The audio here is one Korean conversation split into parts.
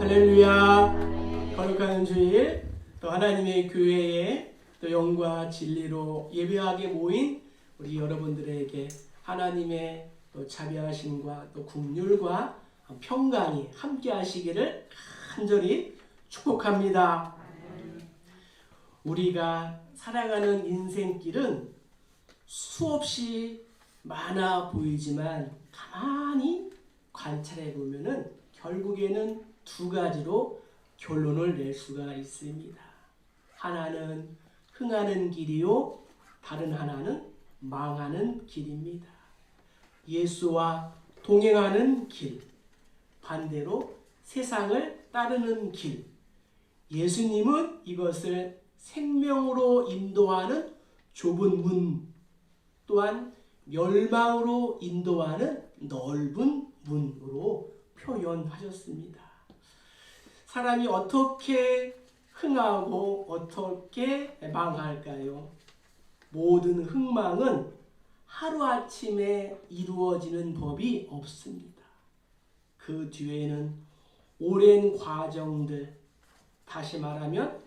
할렐루야. 거룩한 주일, 또 하나님의 교회에 또 영과 진리로 예배하게 모인 우리 여러분들에게 하나님의 또 자비하심과 또 긍휼과 평강이 함께 하시기를 간절히 축복합니다. 우리가 살아가는 인생길은 수없이 많아 보이지만 가만히 관찰해 보면은 결국에는 두 가지로 결론을 낼 수가 있습니다. 하나는 흥하는 길이요, 다른 하나는 망하는 길입니다. 예수와 동행하는 길, 반대로 세상을 따르는 길. 예수님은 이것을 생명으로 인도하는 좁은 문, 또한 멸망으로 인도하는 넓은 문으로 표현하셨습니다. 사람이 어떻게 흥하고 어떻게 망할까요? 모든 흥망은 하루아침에 이루어지는 법이 없습니다. 그 뒤에는 오랜 과정들, 다시 말하면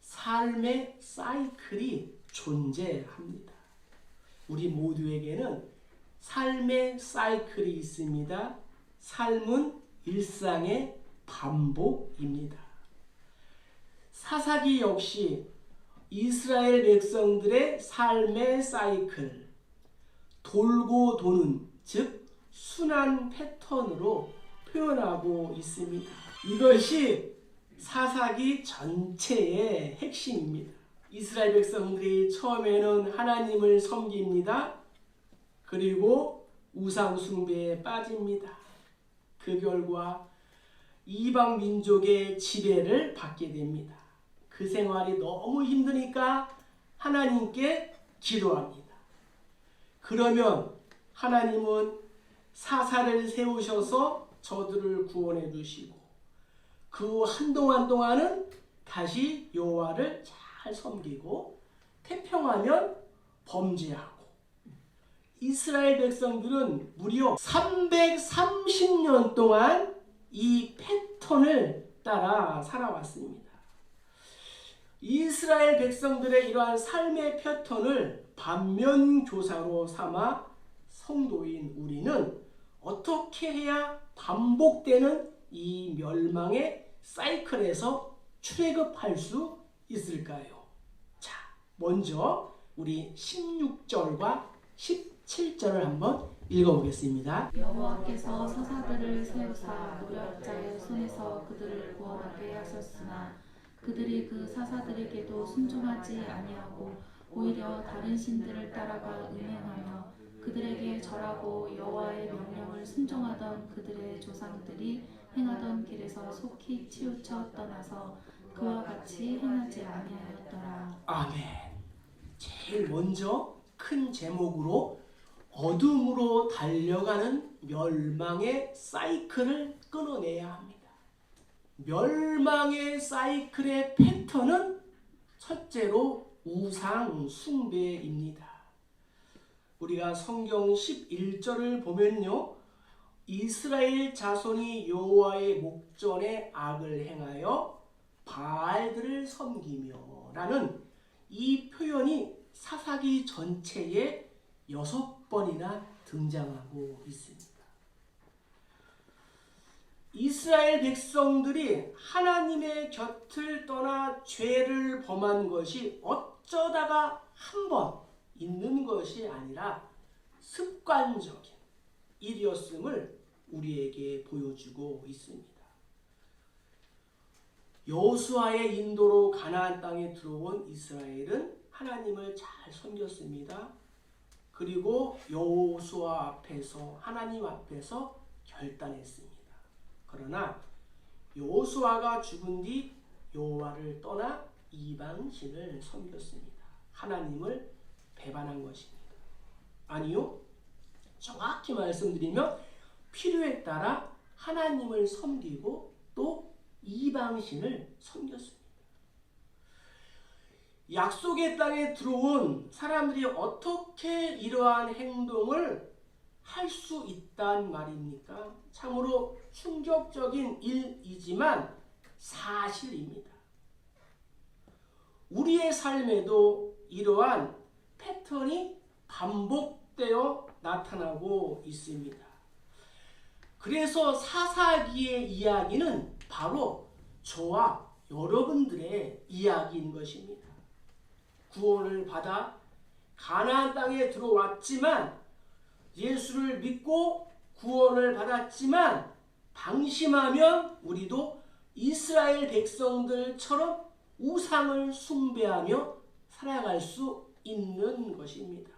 삶의 사이클이 존재합니다. 우리 모두에게는 삶의 사이클이 있습니다. 삶은 일상의 반복입니다. 사사기 역시 이스라엘 백성들의 삶의 사이클, 돌고 도는, 즉 순환 패턴으로 표현하고 있습니다. 이것이 사사기 전체의 핵심입니다. 이스라엘 백성들이 처음에는 하나님을 섬깁니다. 그리고 우상 숭배에 빠집니다. 그 결과 이방 민족의 지배를 받게 됩니다. 그 생활이 너무 힘드니까 하나님께 기도합니다. 그러면 하나님은 사사를 세우셔서 저들을 구원해 주시고 그 한동안 동안은 다시 여호와를 잘 섬기고 태평하면 범죄하고. 이스라엘 백성들은 무려 330년 동안 이 패턴을 따라 살아왔습니다. 이스라엘 백성들의 이러한 삶의 패턴을 반면교사로 삼아 성도인 우리는 어떻게 해야 반복되는 이 멸망의 사이클에서 출애굽할 수 있을까요? 자, 먼저 우리 16절과 17절을 한번 읽어보겠습니다. 여호와께서 사사들을 세우사 노략자의 손에서 그들을 구원하게 하셨으나 그들이 그 사사들에게도 순종하지 아니하고 오히려 다른 신들을 따라가 음행하며 그들에게 절하고 여호와의 명령을 순종하던 그들의 조상들이 행하던 길에서 속히 치우쳐 떠나서 그와 같이 행하지 아니하였더라. 아멘. 제일 먼저 큰 제목으로 어둠으로 달려가는 멸망의 사이클을 끊어내야 합니다. 멸망의 사이클의 패턴은 첫째로 우상 숭배입니다. 우리가 성경 11절을 보면요, 이스라엘 자손이 여호와의 목전에 악을 행하여 바알들을 섬기며 라는 이 표현이 사사기 전체에 6번이나 등장하고 있습니다. 이스라엘 백성들이 하나님의 곁을 떠나 죄를 범한 것이 어쩌다가 한 번 있는 것이 아니라 습관적인 일이었음을 우리에게 보여주고 있습니다. 여호수아의 인도로 가나안 땅에 들어온 이스라엘은 하나님을 잘 섬겼습니다. 그리고 여호수아 앞에서, 하나님 앞에서 결단했습니다. 그러나 여호수아가 죽은 뒤 여호와를 떠나 이방신을 섬겼습니다. 하나님을 배반한 것입니다. 아니요, 정확히 말씀드리면 필요에 따라 하나님을 섬기고 또 이방신을 섬겼습니다. 약속의 땅에 들어온 사람들이 어떻게 이러한 행동을 할 수 있단 말입니까? 참으로 충격적인 일이지만 사실입니다. 우리의 삶에도 이러한 패턴이 반복되어 나타나고 있습니다. 그래서 사사기의 이야기는 바로 저와 여러분들의 이야기인 것입니다. 구원을 받아 가나안 땅에 들어왔지만, 예수를 믿고 구원을 받았지만 방심하면 우리도 이스라엘 백성들처럼 우상을 숭배하며 살아갈 수 있는 것입니다.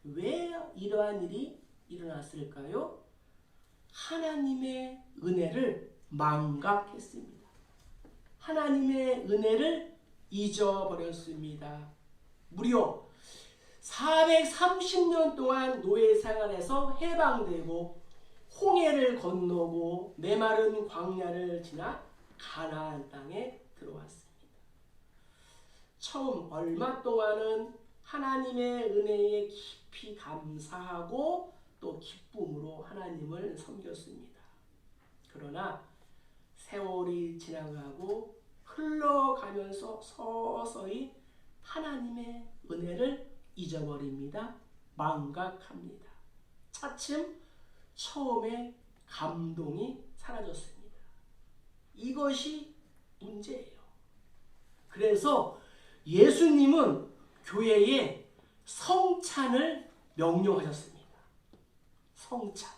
왜 이러한 일이 일어났을까요? 하나님의 은혜를 망각했습니다. 하나님의 은혜를 잊어버렸습니다. 무려 430년 동안 노예 생활에서 해방되고 홍해를 건너고 메마른 광야를 지나 가나안 땅에 들어왔습니다. 처음 얼마 동안은 하나님의 은혜에 깊이 감사하고 또 기쁨으로 하나님을 섬겼습니다. 그러나 세월이 지나가고 흘러가면서 서서히 하나님의 은혜를 잊어버립니다. 망각합니다. 차츰 처음에 감동이 사라졌습니다. 이것이 문제예요. 그래서 예수님은 교회에 성찬을 명령하셨습니다. 성찬.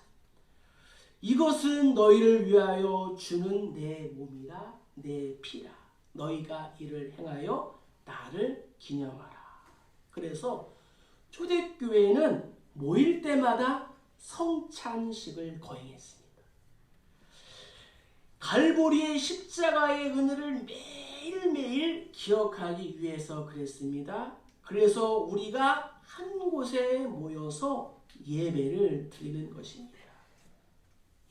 이것은 너희를 위하여 주는 내 몸이라 내 피라. 너희가 이를 행하여 나를 기념하라. 그래서 초대교회는 모일 때마다 성찬식을 거행했습니다. 갈보리의 십자가의 은혜를 매일매일 기억하기 위해서 그랬습니다. 그래서 우리가 한 곳에 모여서 예배를 드리는 것입니다.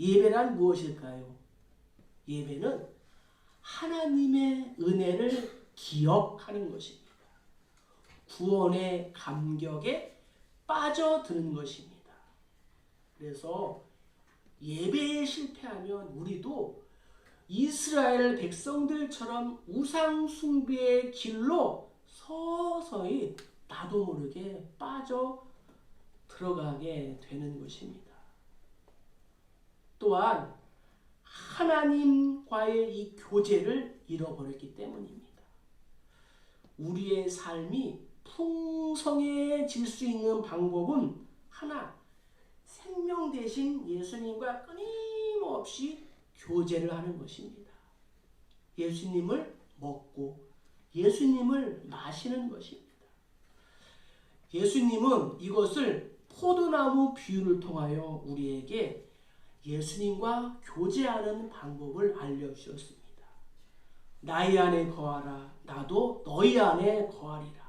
예배란 무엇일까요? 예배는 하나님의 은혜를 기억하는 것입니다. 구원의 감격에 빠져드는 것입니다. 그래서 예배에 실패하면 우리도 이스라엘 백성들처럼 우상 숭배의 길로 서서히 나도 모르게 빠져 들어가게 되는 것입니다. 또한 하나님과의 이 교제를 잃어버렸기 때문입니다. 우리의 삶이 풍성해질 수 있는 방법은 하나, 생명 대신 예수님과 끊임없이 교제를 하는 것입니다. 예수님을 먹고 예수님을 마시는 것입니다. 예수님은 이것을 포도나무 비유를 통하여 우리에게 예수님과 교제하는 방법을 알려주셨습니다. 나의 안에 거하라. 나도 너희 안에 거하리라.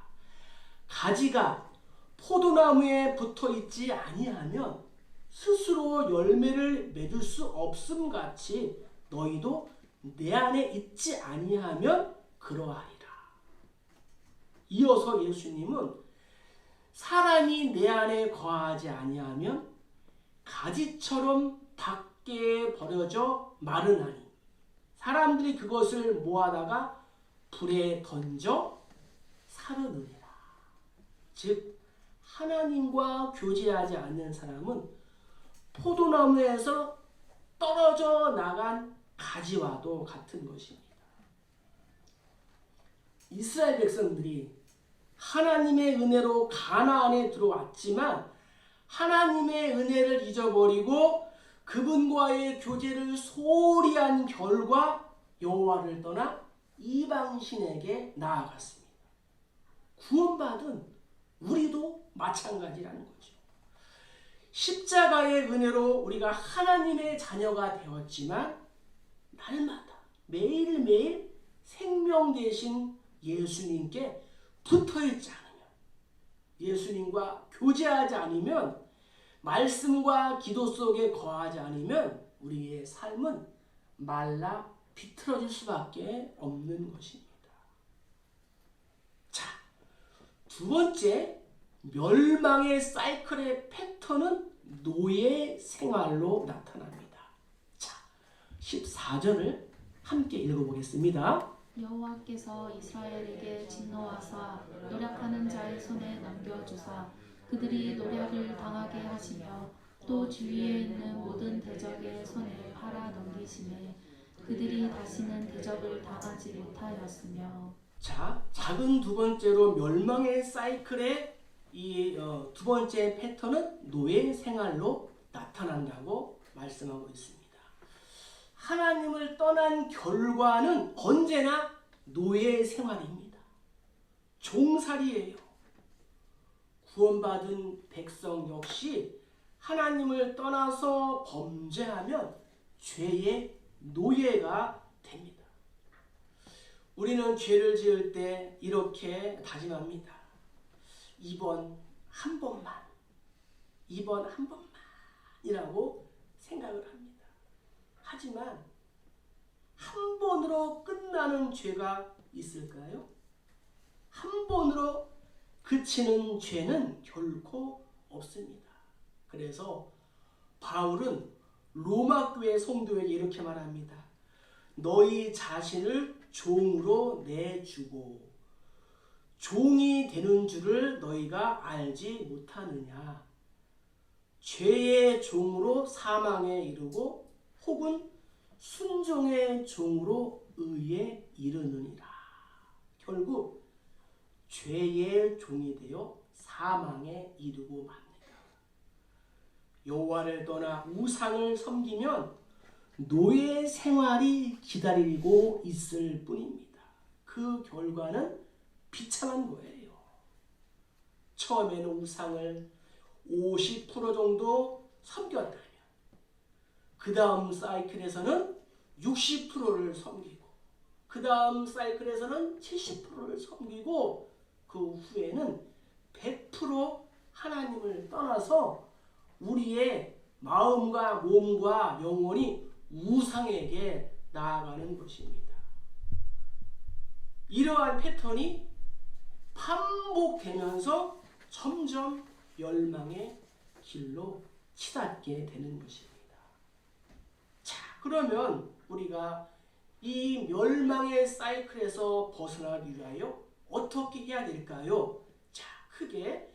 가지가 포도나무에 붙어있지 아니하면 스스로 열매를 맺을 수 없음같이 너희도 내 안에 있지 아니하면 그러하리라. 이어서 예수님은 사람이 내 안에 거하지 아니하면 가지처럼 밖에 버려져 마르나니 사람들이 그것을 모아다가 불에 던져 사르느니라. 즉 하나님과 교제하지 않는 사람은 포도나무에서 떨어져 나간 가지와도 같은 것입니다. 이스라엘 백성들이 하나님의 은혜로 가나안에 들어왔지만 하나님의 은혜를 잊어버리고 그분과의 교제를 소홀히 한 결과 여호와를 떠나 이방신에게 나아갔습니다. 구원받은 우리도 마찬가지라는 거죠. 십자가의 은혜로 우리가 하나님의 자녀가 되었지만 날마다 매일매일 생명 되신 예수님께 붙어있지 않으면, 예수님과 교제하지 않으면, 말씀과 기도 속에 거하지 않으면 우리의 삶은 말라 비틀어질 수밖에 없는 것입니다. 자, 두 번째 멸망의 사이클의 패턴은 노예 생활로 나타납니다. 자, 14절을 함께 읽어보겠습니다. 여호와께서 이스라엘에게 진노하사 노력하는 자의 손에 넘겨주사 그들이 노력을 당하게 하시며 또 주위에 있는 모든 대적의 손에 팔아 넘기시매 그들이 다시는 대적을 당하지 못하였으며. 자, 작은 두 번째로 멸망의 사이클의 이 두 번째 패턴은 노예 생활로 나타난다고 말씀하고 있습니다. 하나님을 떠난 결과는 언제나 노예 생활입니다. 종살이예요. 구원받은 백성 역시 하나님을 떠나서 범죄하면 죄의 노예가 됩니다. 우리는 죄를 지을 때 이렇게 다짐합니다. 이번 한 번만이라고 생각을 합니다. 하지만 한 번으로 끝나는 죄가 있을까요? 한 번으로 그치는 죄는 결코 없습니다. 그래서 바울은 로마 교회 성도에게 이렇게 말합니다. 너희 자신을 종으로 내주고 종이 되는 줄을 너희가 알지 못하느냐. 죄의 종으로 사망에 이르고 혹은 순종의 종으로 의에 이르느니라. 결국 죄의 종이 되어 사망에 이르고 맙니다. 여호와를 떠나 우상을 섬기면 노예 생활이 기다리고 있을 뿐입니다. 그 결과는 비참한 거예요. 처음에는 우상을 50% 정도 섬겼다면 그 다음 사이클에서는 60%를 섬기고 그 다음 사이클에서는 70%를 섬기고 그 후에는 100% 하나님을 떠나서 우리의 마음과 몸과 영혼이 우상에게 나아가는 것입니다. 이러한 패턴이 반복되면서 점점 멸망의 길로 치닫게 되는 것입니다. 자, 그러면 우리가 이 멸망의 사이클에서 벗어나기 위하여 어떻게 해야 될까요? 자, 크게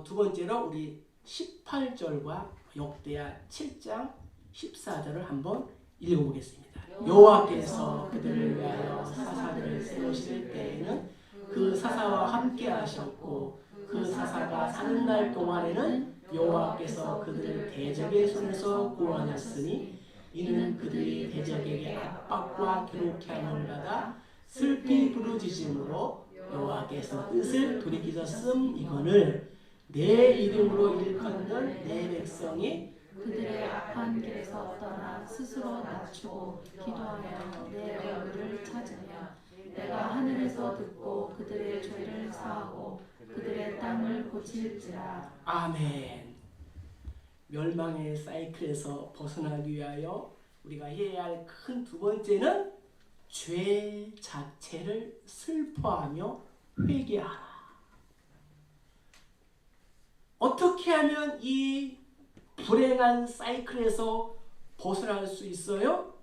두 번째로 우리 18절과 역대하 7장 14절을 한번 읽어보겠습니다. 여호와께서 그들을 위하여 사사들을 세우실 때에는 그 사사와 함께 하셨고 그 사사가 사는 날 동안에는 여호와께서 그들을 대적의 손에서 구원하셨으니 이는 그들이 대적에게 압박과 괴롭게 함을 받아 슬피 부르짖음으로 여호와께서 뜻을 돌이키셨음 이거늘 내 이름으로 일컫는 내 백성이 그들의 악한 길에서 떠나 스스로 낮추고 기도하여 내 얼굴을 찾으며 내가 하늘에서 듣고 그들의 죄를 사하고 그들의 땅을 고칠지라. 아멘. 멸망의 사이클에서 벗어나기 위하여 우리가 해야 할 큰 두 번째는 죄 자체를 슬퍼하며 회개하라. 어떻게 하면 이 불행한 사이클에서 벗어날 수 있어요?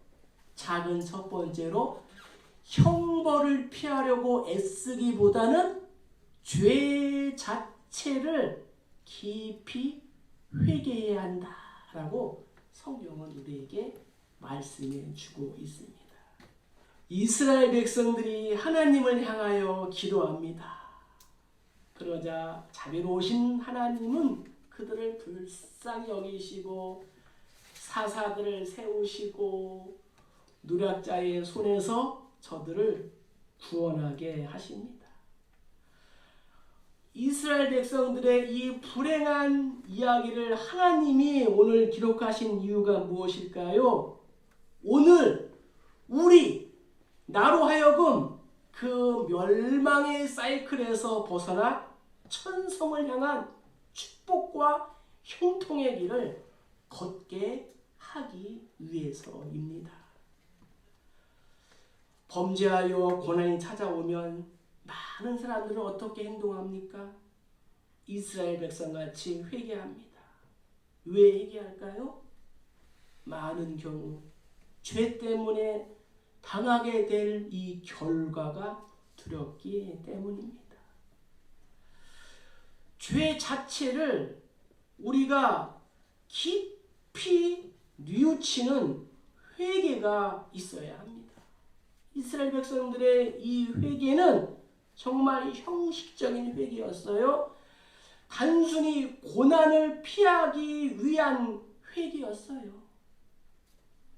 작은 첫 번째로 형벌을 피하려고 애쓰기보다는 죄 자체를 깊이 회개해야 한다라고 성경은 우리에게 말씀해 주고 있습니다. 이스라엘 백성들이 하나님을 향하여 기도합니다. 그러자 자비로우신 하나님은 그들을 불쌍히 여기시고 사사들을 세우시고 노략자의 손에서 저들을 구원하게 하십니다. 이스라엘 백성들의 이 불행한 이야기를 하나님이 오늘 기록하신 이유가 무엇일까요? 오늘 나로 하여금 그 멸망의 사이클에서 벗어나 천성을 향한 축복과 형통의 길을 걷게 하기 위해서입니다. 범죄하여 고난이 찾아오면 많은 사람들은 어떻게 행동합니까? 이스라엘 백성같이 회개합니다. 왜 회개할까요? 많은 경우 죄 때문에 당하게 될 이 결과가 두렵기 때문입니다. 죄 자체를 우리가 깊이 뉘우치는 회개가 있어야 합니다. 이스라엘 백성들의 이 회개는 정말 형식적인 회개였어요. 단순히 고난을 피하기 위한 회개였어요.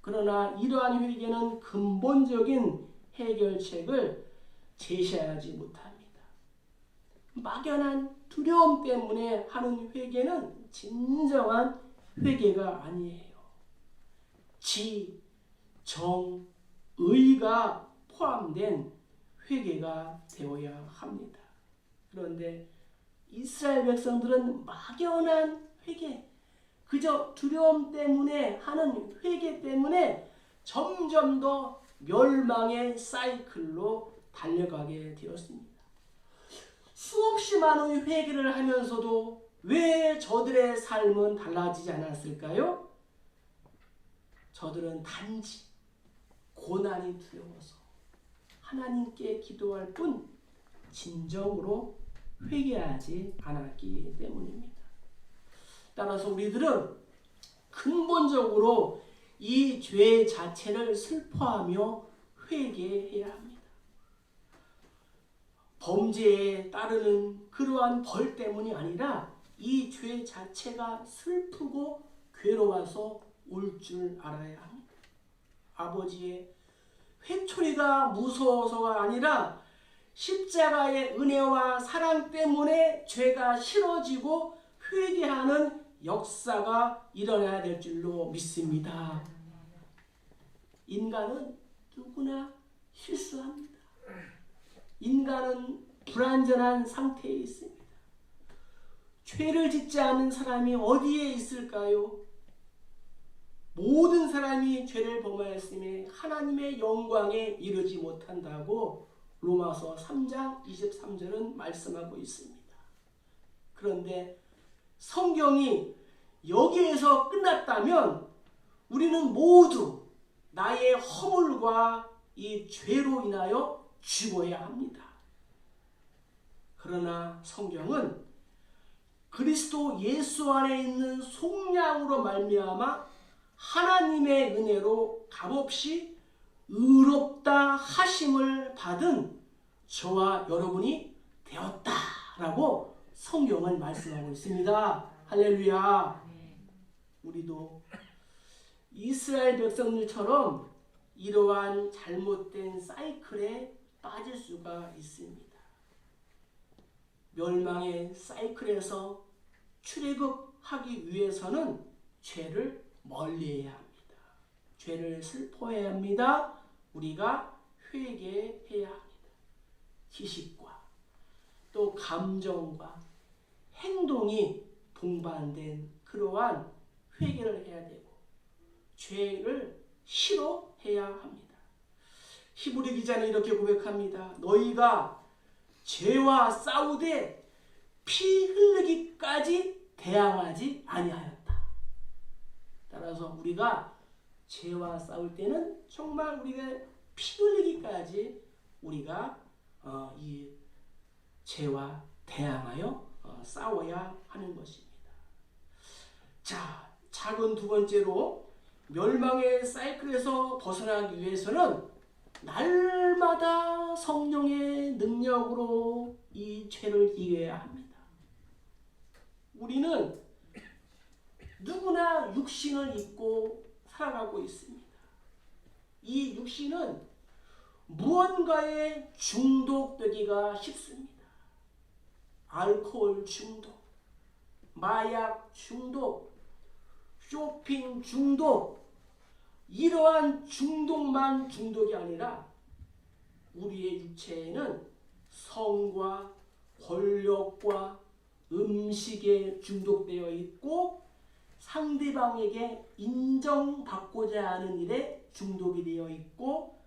그러나 이러한 회개는 근본적인 해결책을 제시하지 못합니다. 막연한 두려움 때문에 하는 회개는 진정한 회개가 아니에요. 지, 정, 의가 포함된 회개가 되어야 합니다. 그런데 이스라엘 백성들은 막연한 회개, 그저 두려움 때문에 하는 회개 때문에 점점 더 멸망의 사이클로 달려가게 되었습니다. 수없이 많은 회개를 하면서도 왜 저들의 삶은 달라지지 않았을까요? 저들은 단지 고난이 두려워서 하나님께 기도할 뿐 진정으로 회개하지 않았기 때문입니다. 따라서 우리들은 근본적으로 이 죄 자체를 슬퍼하며 회개해야 합니다. 범죄에 따르는 그러한 벌 때문이 아니라 이 죄 자체가 슬프고 괴로워서 올 줄 알아야 합니다. 아버지의 회초리가 무서워서가 아니라 십자가의 은혜와 사랑 때문에 죄가 싫어지고 회개하는 역사가 일어나야 될 줄로 믿습니다. 인간은 누구나 실수합니다. 인간은 불완전한 상태에 있습니다. 죄를 짓지 않은 사람이 어디에 있을까요? 모든 사람이 죄를 범하였으며 하나님의 영광에 이르지 못한다고 로마서 3장 23절은 말씀하고 있습니다. 그런데 성경이 여기에서 끝났다면 우리는 모두 나의 허물과 이 죄로 인하여 죽어야 합니다. 그러나 성경은 그리스도 예수 안에 있는 속량으로 말미암아 하나님의 은혜로 값없이 의롭다 하심을 받은 저와 여러분이 되었다라고 성경은 말씀하고 있습니다. 할렐루야. 우리도 이스라엘 백성들처럼 이러한 잘못된 사이클에 빠질 수가 있습니다. 멸망의 사이클에서 출애굽하기 위해서는 죄를 멀리해야 합니다. 죄를 슬퍼해야 합니다. 우리가 회개해야 합니다. 지식과 또 감정과 행동이 동반된 그러한 회개를 해야 되고 죄를 싫어해야 합니다. 히브리 기자는 이렇게 고백합니다. 너희가 죄와 싸우되 피 흘리기까지 대항하지 아니하였다. 따라서 우리가 죄와 싸울 때는 정말 우리가 피 흘리기까지 우리가 이 죄와 대항하여 싸워야 하는 것입니다. 자, 작은 두 번째로 멸망의 사이클에서 벗어나기 위해서는 날마다 성령의 능력으로 이 죄를 이겨야 합니다. 우리는 누구나 육신을 입고 살아가고 있습니다. 이 육신은 무언가에 중독되기가 쉽습니다. 알코올 중독, 마약 중독, 쇼핑 중독, 이러한 중독만 중독이 아니라 우리의 육체에는 성과 권력과 음식에 중독되어 있고 상대방에게 인정받고자 하는 일에 중독이 되어 있고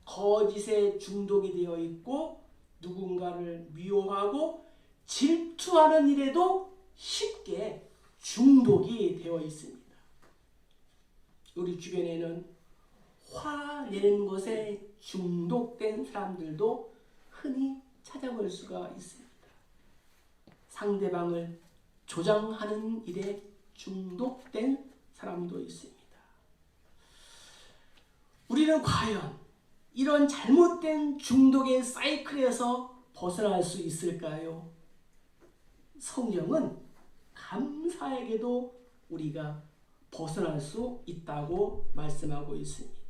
거짓에 중독이 되어 있고 누군가를 미워하고 질투하는 일에도 쉽게 중독이 되어 있습니다. 우리 주변에는 화내는 것에 중독된 사람들도 흔히 찾아볼 수가 있습니다. 상대방을 조장하는 일에 중독된 사람도 있습니다. 우리는 과연 이런 잘못된 중독의 사이클에서 벗어날 수 있을까요? 성경은 감사하게도 우리가 벗어날 수 있다고 말씀하고 있습니다.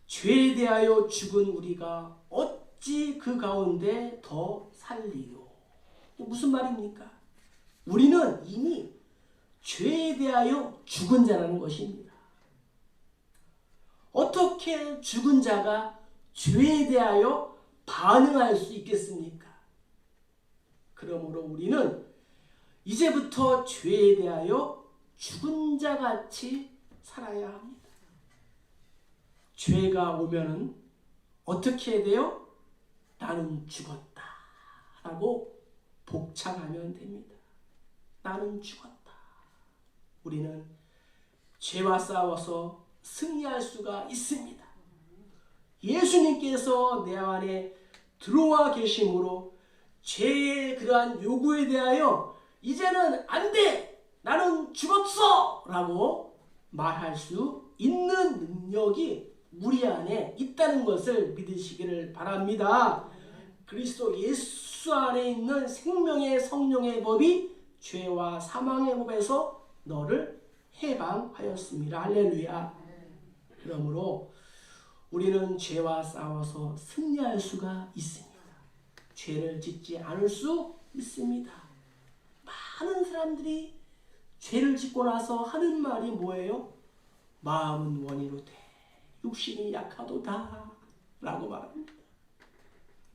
죄에 대하여 죽은 우리가 어찌 그 가운데 더 살리요? 무슨 말입니까? 우리는 이미 죄에 대하여 죽은 자라는 것입니다. 어떻게 죽은 자가 죄에 대하여 반응할 수 있겠습니까? 그러므로 우리는 이제부터 죄에 대하여 죽은 자같이 살아야 합니다. 죄가 오면은 어떻게 해야 돼요? 나는 죽었다 라고 복창하면 됩니다. 나는 죽었다. 우리는 죄와 싸워서 승리할 수가 있습니다. 예수님께서 내 안에 들어와 계심으로 죄의 그러한 요구에 대하여 이제는 안 돼! 나는 죽었어! 라고 말할 수 있는 능력이 우리 안에 있다는 것을 믿으시기를 바랍니다. 그리스도 예수 안에 있는 생명의 성령의 법이 죄와 사망의 법에서 너를 해방하였습니다. 할렐루야. 그러므로 우리는 죄와 싸워서 승리할 수가 있습니다. 죄를 짓지 않을 수 있습니다. 많은 사람들이 죄를 짓고 나서 하는 말이 뭐예요? 마음은 원이로되 육신이 약하도다 라고 말합니다.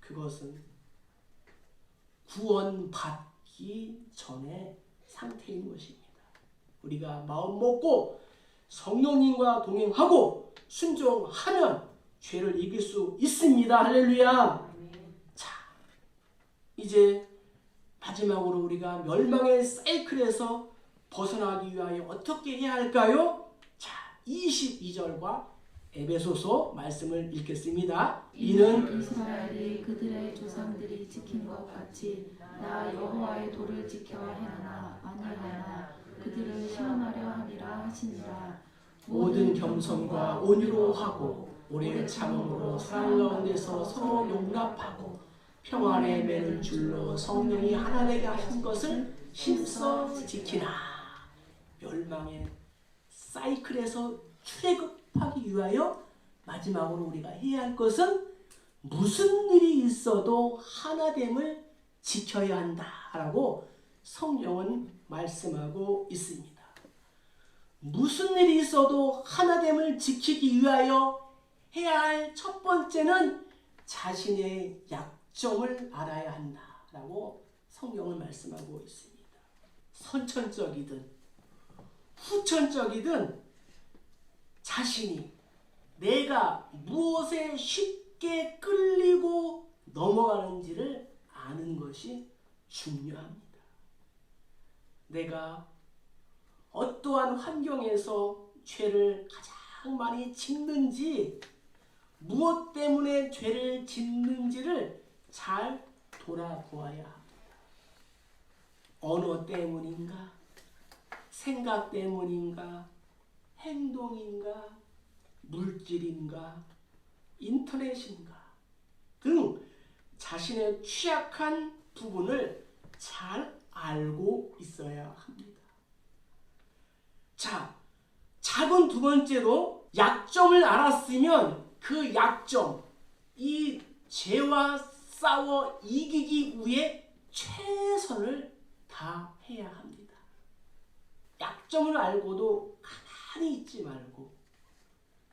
그것은 구원받기 전의 상태인 것입니다. 우리가 마음 먹고 성령님과 동행하고 순종하면 죄를 이길 수 있습니다. 할렐루야. 자, 이제 마지막으로 우리가 멸망의 사이클에서 벗어나기 위하여 어떻게 해야 할까요? 자, 22절과 에베소서 말씀을 읽겠습니다. 이는 이스라엘이 그들의 조상들이 지킨 것 같이 나 여호와의 도를 지켜 행하나 아니하나 그들을 시험하려 함이라 하시니라. 모든 겸손과 온유로 하고 오래 참음으로 사랑 가운데서 서로 용납하고 평안에 매는 줄로 성령이 하나 되게 하신 것을 힘써 지키라. 멸망의 사이클에서 출애굽하기 위하여 마지막으로 우리가 해야 할 것은 무슨 일이 있어도 하나됨을 지켜야 한다라고 성경은 말씀하고 있습니다. 무슨 일이 있어도 하나됨을 지키기 위하여 해야 할 첫 번째는 자신의 약점을 알아야 한다라고 성경은 말씀하고 있습니다. 선천적이든 후천적이든 자신이 내가 무엇에 쉽게 끌리고 넘어가는지를 아는 것이 중요합니다. 내가 어떠한 환경에서 죄를 가장 많이 짓는지, 무엇 때문에 죄를 짓는지를 잘 돌아보아야 합니다. 언어 때문인가? 생각 때문인가? 행동인가? 물질인가? 인터넷인가? 등 자신의 취약한 부분을 잘 알고 있어야 합니다. 자, 작은 두 번째로 약점을 알았으면 그 약점, 이 죄와 싸워 이기기 위해 최선을 다해야 합니다. 약점을 알고도 가만히 있지 말고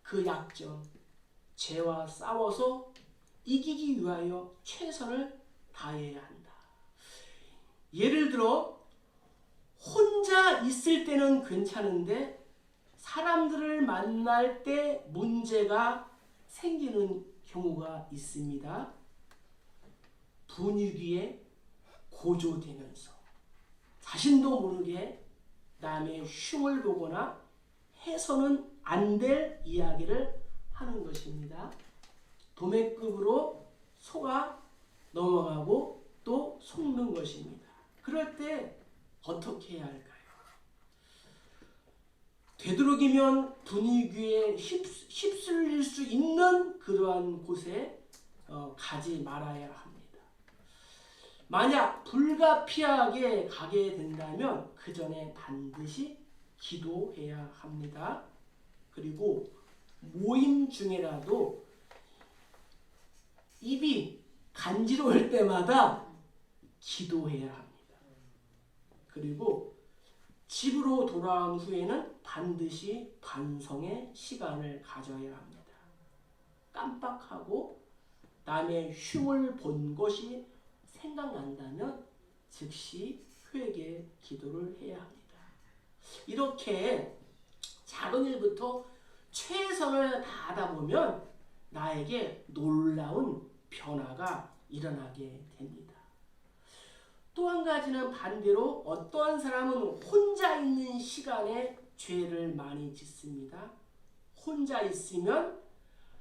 그 약점, 죄와 싸워서 이기기 위하여 최선을 다해야 한다. 예를 들어 혼자 있을 때는 괜찮은데 사람들을 만날 때 문제가 생기는 경우가 있습니다. 분위기에 고조되면서 자신도 모르게 남의 흉을 보거나 해서는 안 될 이야기를 하는 것입니다. 도매급으로 속아 넘어가고 또 속는 것입니다. 그럴 때 어떻게 해야 할까요? 되도록이면 분위기에 휩쓸릴 수 있는 그러한 곳에 가지 말아야 합니다. 만약 불가피하게 가게 된다면 그 전에 반드시 기도해야 합니다. 그리고 모임 중에라도 입이 간지러울 때마다 기도해야 합니다. 그리고 집으로 돌아온 후에는 반드시 반성의 시간을 가져야 합니다. 깜빡하고 남의 흉을 본 것이 생각난다면 즉시 회개 기도를 해야 합니다. 이렇게 작은 일부터 최선을 다하다 보면 나에게 놀라운 변화가 일어나게 됩니다. 또 한 가지는 반대로 어떠한 사람은 혼자 있는 시간에 죄를 많이 짓습니다. 혼자 있으면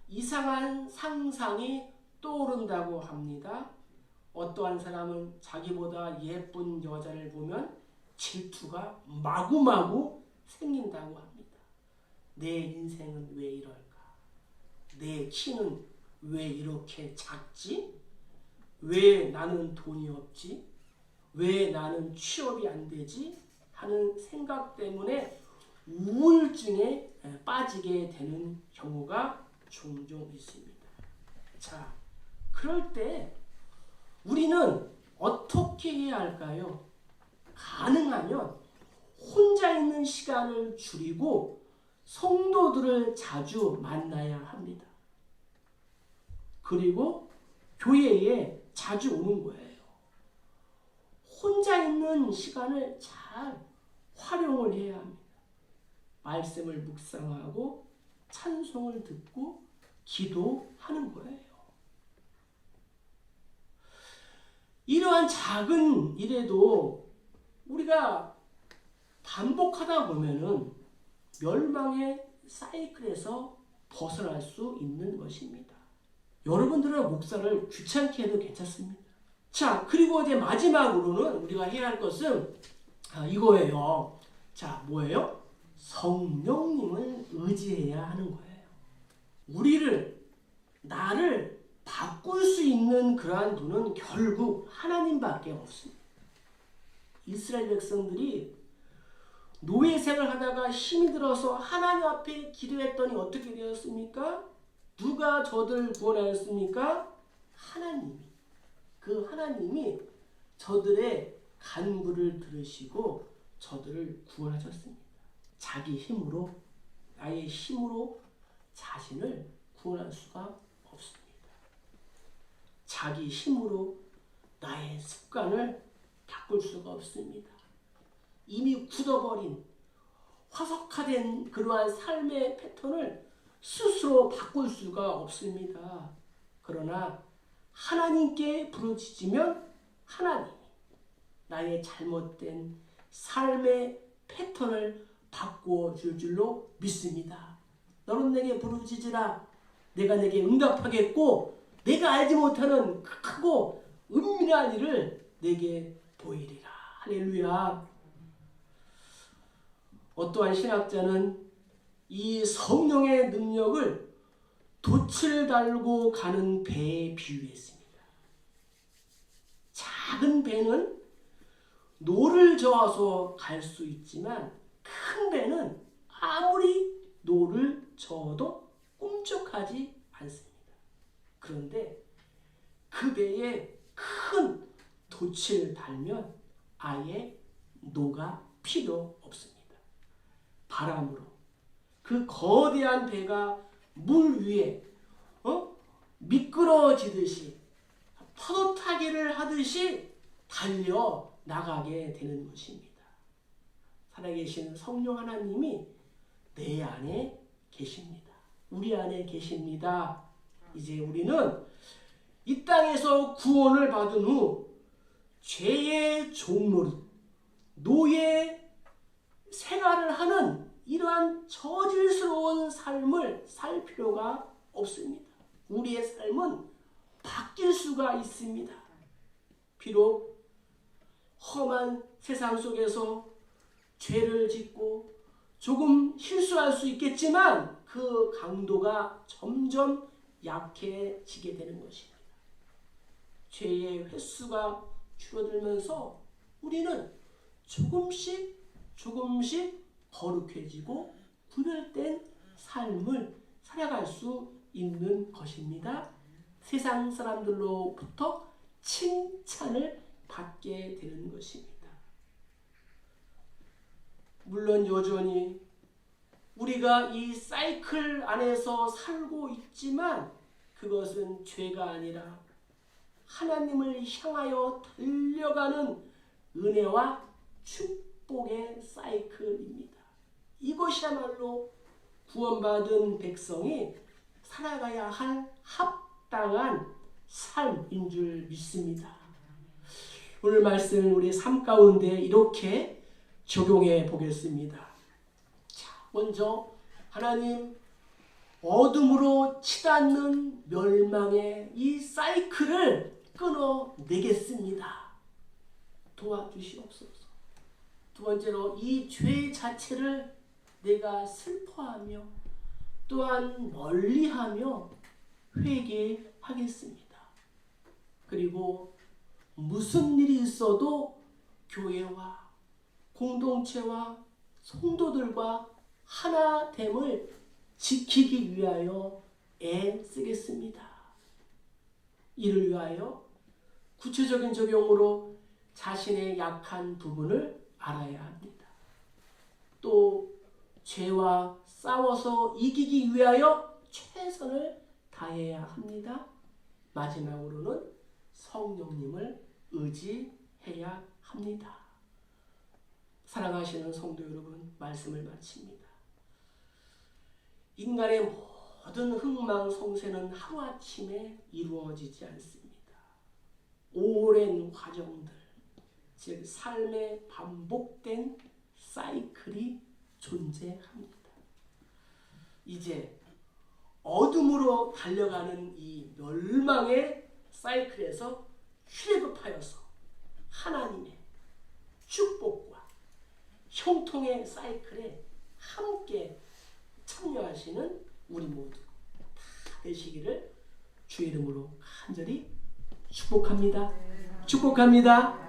이상한 상상이 떠오른다고 합니다. 어떠한 사람은 자기보다 예쁜 여자를 보면 질투가 마구마구 생긴다고 합니다. 내 인생은 왜 이럴까? 내 키는 왜 이렇게 작지? 왜 나는 돈이 없지? 왜 나는 취업이 안 되지? 하는 생각 때문에 우울증에 빠지게 되는 경우가 종종 있습니다. 자, 그럴 때 우리는 어떻게 해야 할까요? 가능하면 혼자 있는 시간을 줄이고 성도들을 자주 만나야 합니다. 그리고 교회에 자주 오는 거예요. 혼자 있는 시간을 잘 활용을 해야 합니다. 말씀을 묵상하고 찬송을 듣고 기도하는 거예요. 이러한 작은 일에도 우리가 반복하다 보면은 멸망의 사이클에서 벗어날 수 있는 것입니다. 여러분들은 목사를 귀찮게 해도 괜찮습니다. 자, 그리고 이제 마지막으로는 우리가 해야 할 것은 이거예요. 자, 뭐예요? 성령님을 의지해야 하는 거예요. 나를 바꿀 수 있는 그러한 분은 결국 하나님밖에 없습니다. 이스라엘 백성들이 노예 생활하다가 힘이 들어서 하나님 앞에 기도했더니 어떻게 되었습니까? 누가 저들 구원하였습니까? 하나님이. 그 하나님이 저들의 간구를 들으시고 저들을 구원하셨습니다. 자기 힘으로, 나의 힘으로 자신을 구원할 수가 없습니다. 자기 힘으로 나의 습관을 바꿀 수가 없습니다. 이미 굳어버린 화석화된 그러한 삶의 패턴을 스스로 바꿀 수가 없습니다. 그러나 하나님께 부르짖으면 하나님이 나의 잘못된 삶의 패턴을 바꿔줄 줄로 믿습니다. 너는 내게 부르짖으라. 내가 내게 응답하겠고 내가 알지 못하는 크고 은밀한 일을 내게 보이리라. 할렐루야. 어떠한 신학자는 이 성령의 능력을 돛을 달고 가는 배에 비유했습니다. 작은 배는 노를 저어서 갈 수 있지만 큰 배는 아무리 노를 저어도 꿈쩍하지 않습니다. 그런데 그 배에 큰 돛을 달면 아예 노가 필요 없습니다. 바람으로 그 거대한 배가 물 위에 미끄러지듯이 파도타기를 하듯이 달려 나가게 되는 것입니다. 살아계신 성령 하나님이 내 안에 계십니다. 우리 안에 계십니다. 이제 우리는 이 땅에서 구원을 받은 후 죄의 종노릇, 노예 생활을 하는 이러한 저질스러운 삶을 살 필요가 없습니다. 우리의 삶은 바뀔 수가 있습니다. 비록 험한 세상 속에서 죄를 짓고 조금 실수할 수 있겠지만 그 강도가 점점 약해지게 되는 것입니다. 죄의 횟수가 줄어들면서 우리는 조금씩 거룩해지고 구별된 삶을 살아갈 수 있는 것입니다. 세상 사람들로부터 칭찬을 받게 되는 것입니다. 물론 여전히 우리가 이 사이클 안에서 살고 있지만 그것은 죄가 아니라 하나님을 향하여 달려가는 은혜와 축복의 사이클입니다. 이것이야말로 구원받은 백성이 살아가야 할 합당한 삶인 줄 믿습니다. 오늘 말씀을 우리 삶 가운데 이렇게 적용해 보겠습니다. 자, 먼저 하나님 어둠으로 치닫는 멸망의 이 사이클을 끊어내겠습니다. 도와주시옵소서. 두 번째로 이 죄 자체를 내가 슬퍼하며 또한 멀리하며 회개하겠습니다. 그리고 무슨 일이 있어도 교회와 공동체와 성도들과 하나됨을 지키기 위하여 애쓰겠습니다. 이를 위하여 구체적인 적용으로 자신의 약한 부분을 알아야 합니다. 또 죄와 싸워서 이기기 위하여 최선을 다해야 합니다. 마지막으로는 성령님을 의지해야 합니다. 사랑하시는 성도 여러분, 말씀을 마칩니다. 인간의 모든 흥망성쇠는 하루아침에 이루어지지 않습니다. 오랜 과정들, 즉 삶의 반복된 사이클이 존재합니다. 이제 어둠으로 달려가는 이 멸망의 사이클에서 출애굽하여서 하나님의 축복과 형통의 사이클에 함께 참여하시는 우리 모두 다 되시기를 주의 이름으로 간절히 축복합니다. 축복합니다.